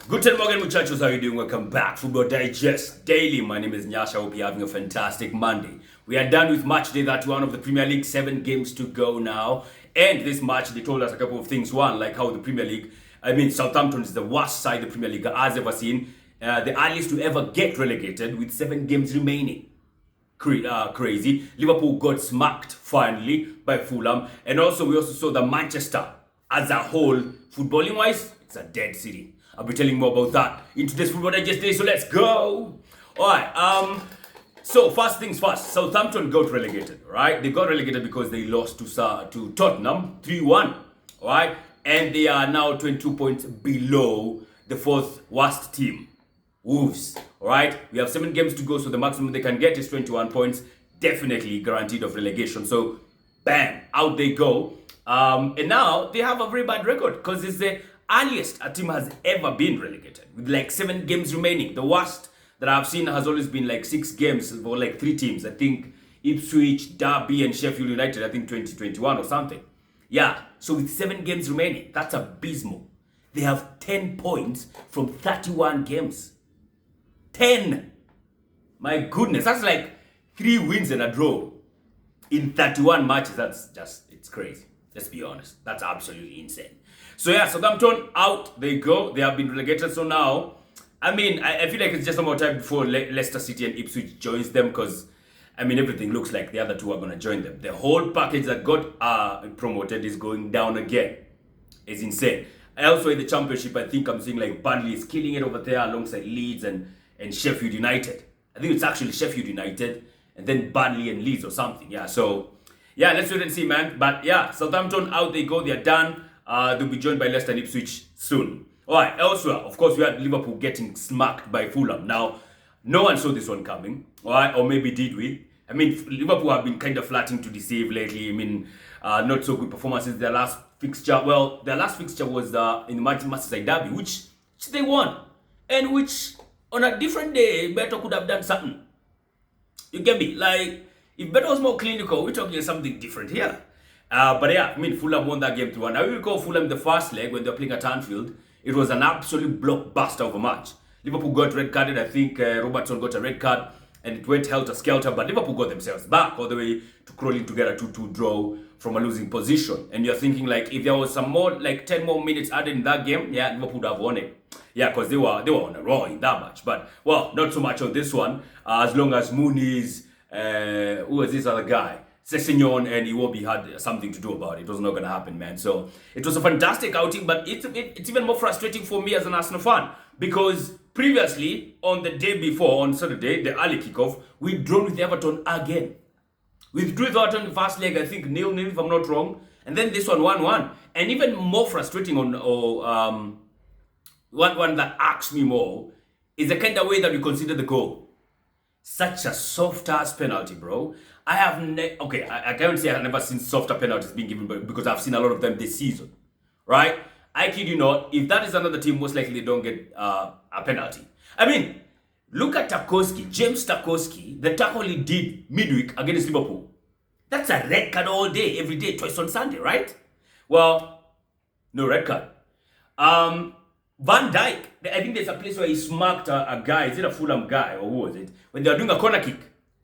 Guten Morgen, muchachos. How are you doing? Welcome back. Football Digest Daily. My name is Nyasha. I hope you're having a fantastic Monday. We are done with match day 31 of the Premier League. 7 games to go now. And this match, they told us a couple of things. One, like how the Premier League, Southampton is the worst side the Premier League has ever seen. The earliest to ever get relegated with 7 games remaining. Crazy. Liverpool got smacked finally by Fulham. And also, we also saw the Manchester as a whole, footballing wise, it's a dead city. I'll be telling more about that in today's Football Digest Day, so let's go. Alright, so first things first, Southampton got relegated, right? They got relegated because they lost to Tottenham 3-1, alright? And they are now 22 points below the 4th worst team, Wolves, alright? We have 7 games to go, so the maximum they can get is 21 points, definitely guaranteed of relegation. So, bam, out they go. And now they have a very bad record because it's the earliest a team has ever been relegated with like 7 games remaining. The worst that I've seen has always been like 6 games for like 3 teams. I think Ipswich, Derby, and Sheffield United, I think 2021 or something. Yeah, so with 7 games remaining, that's abysmal. They have 10 points from 31 games. 10! My goodness, that's like 3 wins and a draw in 31 matches. That's just, it's crazy. Let's be honest. That's absolutely insane. So yeah, Southampton, out they go. They have been relegated. So now, I feel like it's just about time before Leicester City and Ipswich joins them because, everything looks like the other two are going to join them. The whole package that got promoted is going down again. It's insane. Also in the Championship, I think I'm seeing like Burnley is killing it over there alongside Leeds and Sheffield United. I think it's actually Sheffield United and then Burnley and Leeds or something. Yeah, so yeah, let's wait and see, man. But yeah, Southampton, out they go. They're done. They'll be joined by Leicester and Ipswich soon. Alright, elsewhere, of course, we had Liverpool getting smacked by Fulham. Now, no one saw this one coming. Alright, or maybe did we? Liverpool have been kind of flatting to deceive lately. Not so good performances. Their last fixture, their last fixture was in the Manchester Derby, which they won. And which, on a different day, Beto could have done something. You get me? Like, if Beto was more clinical, we're talking something different here. But yeah, Fulham won that game 2-1. I will recall Fulham the first leg when they were playing at Anfield. It was an absolute blockbuster of a match. Liverpool got red carded. I think Robertson got a red card and it went helter-skelter. But Liverpool got themselves back all the way to crawling together a 2-2 draw from a losing position. And you're thinking like if there was some more, like 10 more minutes added in that game, yeah, Liverpool would have won it. Yeah, because they were on a roll in that match. But, well, not so much on this one. As long as Muniz, who was this other guy? Sessegnon and Iwobi had something to do about it. It was not going to happen, man. So it was a fantastic outing, but it's even more frustrating for me as an Arsenal fan because previously, on the day before, on Saturday, the early kickoff, we drew with Everton again. We drew with Everton in the first leg, I think 0-0 if I'm not wrong, and then this one 1-1. And even more frustrating one that irks me more is the kind of way that we consider the goal. Such a soft-ass penalty, bro. I can't say I've never seen softer penalties being given because I've seen a lot of them this season, right? I kid you not, if that is another team, most likely they don't get a penalty. Look at Tarkowski, James Tarkowski, the tackle he did midweek against Liverpool. That's a red card all day, every day, twice on Sunday, right? Well, no red card. Van Dijk, I think there's a place where he smacked a guy, is it a Fulham guy or who was it? When they were doing a corner kick,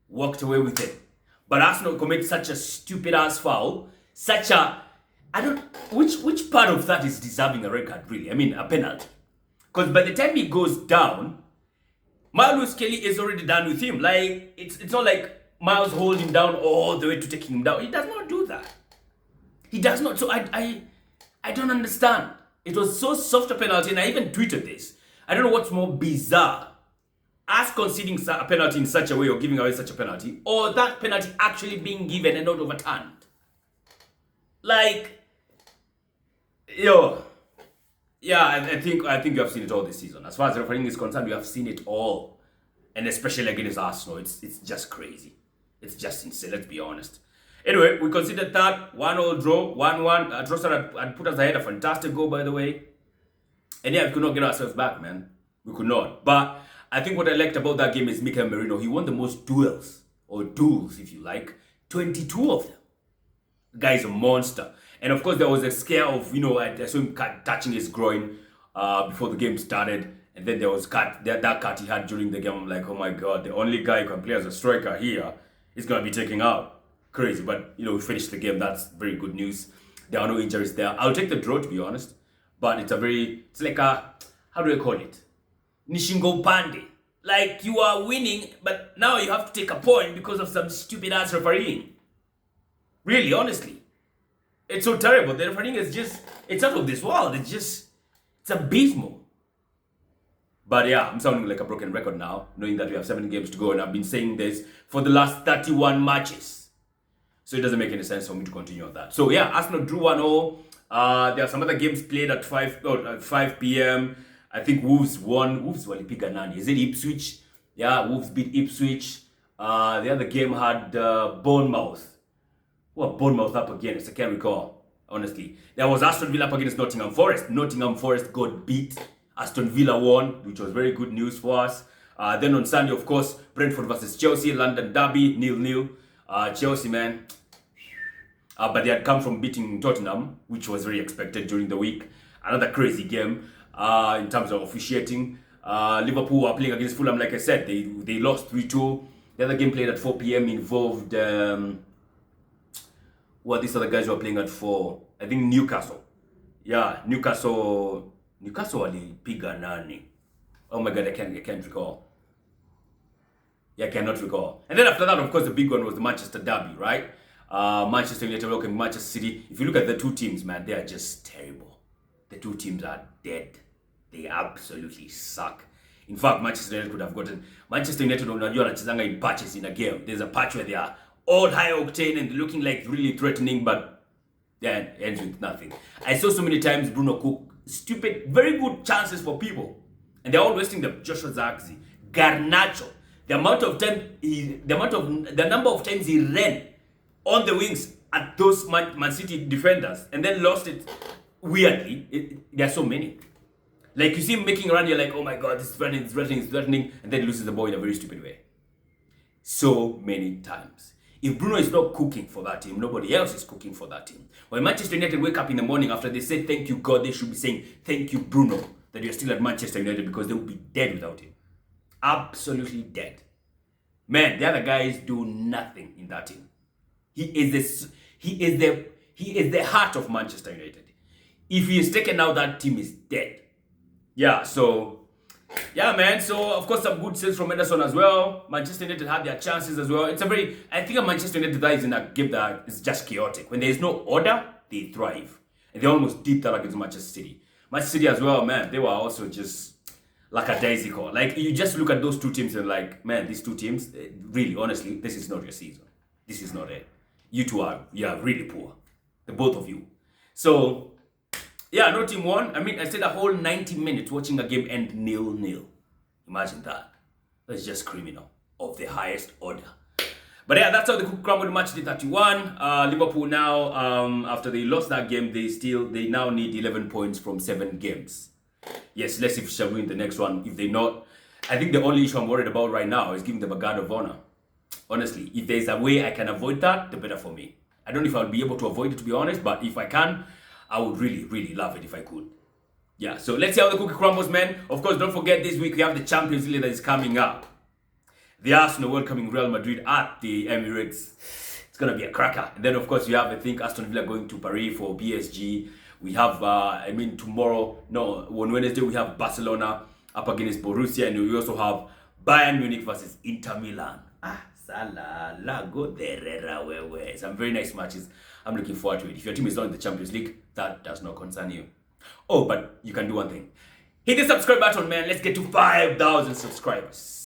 walked away with it. But Arsenal commit such a stupid ass foul, which part of that is deserving a red card really? A penalty. Because by the time he goes down, Miles Kelly is already done with him. Like, it's not like Miles hold him down all the way to taking him down. He does not do that. He does not. So I don't understand. It was so soft a penalty, and I even tweeted this. I don't know what's more bizarre. Us conceding a penalty in such a way or giving away such a penalty, or that penalty actually being given and not overturned. Like, yo. Yeah, I think you have seen it all this season. As far as refereeing is concerned, you have seen it all. And especially against Arsenal, it's just crazy. It's just insane, let's be honest. Anyway, we considered that 1-1 draw, 1-1. Trossard had put us ahead, a fantastic goal, by the way. And yeah, we could not get ourselves back, man. We could not. But I think what I liked about that game is Mikel Merino. He won the most duels, or duels, if you like. 22 of them. The guy is a monster. And of course, there was a scare of, I saw him touching his groin before the game started. And then there was that cut he had during the game. I'm like, oh my God, the only guy who can play as a striker here is going to be taken out. Crazy. But, we finished the game. That's very good news. There are no injuries there. I'll take the draw, to be honest. But it's like a, how do I call it? Nishingo Pande. Like, you are winning, but now you have to take a point because of some stupid ass refereeing. Really, honestly. It's so terrible. The refereeing is it's out of this world. It's abysmal. But yeah, I'm sounding like a broken record now, knowing that we have 7 games to go, and I've been saying this for the last 31 matches. So it doesn't make any sense for me to continue on that. So yeah, Arsenal drew 1-0. There are some other games played at 5 p.m. I think Wolves won. Wolves walipiga nani? Is it Ipswich? Yeah, Wolves beat Ipswich. The other game had Bournemouth. What Bournemouth up against? I can't recall, honestly. There was Aston Villa up against Nottingham Forest. Nottingham Forest got beat. Aston Villa won, which was very good news for us. Then on Sunday, of course, Brentford versus Chelsea, London Derby, 0-0. Chelsea, man. But they had come from beating Tottenham, which was very expected during the week. Another crazy game in terms of officiating. Liverpool were playing against Fulham, like I said. They lost 3-2. The other game played at 4 p.m. involved... these other guys were playing at 4? I think Newcastle. Yeah, Newcastle walipiga nani? Oh my God, I can't recall. Yeah, I cannot recall. And then after that, of course, the big one was the Manchester Derby, right? Manchester United welcoming Manchester City. If you look at the two teams, man, they are just terrible. The two teams are dead. They absolutely suck. In fact, Manchester United could have gotten... Manchester United, unajua wanachezanga in patches in a game. There's a patch where they are all high octane and looking like really threatening, but then ends with nothing. I saw so many times Bruno cook stupid, very good chances for people, and they're all wasting them. Joshua Zirkzee, Garnacho, the number of times he ran on the wings at those Man City defenders and then lost it weirdly. There are so many. Like, you see him making a run, you're like, oh my God, this is threatening, and then he loses the ball in a very stupid way. So many times. If Bruno is not cooking for that team, nobody else is cooking for that team. When Manchester United wake up in the morning after they say thank you God, they should be saying thank you Bruno that you're still at Manchester United, because they will be dead without him. Absolutely dead. Man, the other guys do nothing in that team. He is the heart of Manchester United. If he is taken out, that team is dead. Yeah, so yeah, man. So, of course, some good sales from Ederson as well. Manchester United had their chances as well. I think a Manchester United that is in a game that is just chaotic. When there is no order, they thrive. And they almost did that against Manchester City. Manchester City as well, man, they were also just like a daisy call. Like, you just look at those two teams and like, man, these two teams, really, honestly, this is not your season. This is not it. You two are really poor. The both of you. So... yeah, no team won. I mean, I stayed a whole 90 minutes watching a game end 0-0. Imagine that. That's just criminal of the highest order. But yeah, that's how the Cookie Crumble match day 31. Liverpool now, after they lost that game, they now need 11 points from 7 games. Yes, let's see if they shall win the next one. If they not, I think the only issue I'm worried about right now is giving them a guard of honor. Honestly, if there's a way I can avoid that, the better for me. I don't know if I'll be able to avoid it, to be honest, but if I can, I would really, really love it if I could. Yeah, so let's see how the cookie crumbles, man. Of course, don't forget this week we have the Champions League that is coming up. The Arsenal welcoming Real Madrid at the Emirates. It's going to be a cracker. And then, of course, we have, I think, Aston Villa going to Paris for PSG. We have, tomorrow, on Wednesday, we have Barcelona up against Borussia. And we also have Bayern Munich versus Inter Milan. Salah, go there, some very nice matches. I'm looking forward to it. If your team is not in the Champions League, that does not concern you. Oh, but you can do one thing. Hit the subscribe button, man. Let's get to 5,000 subscribers.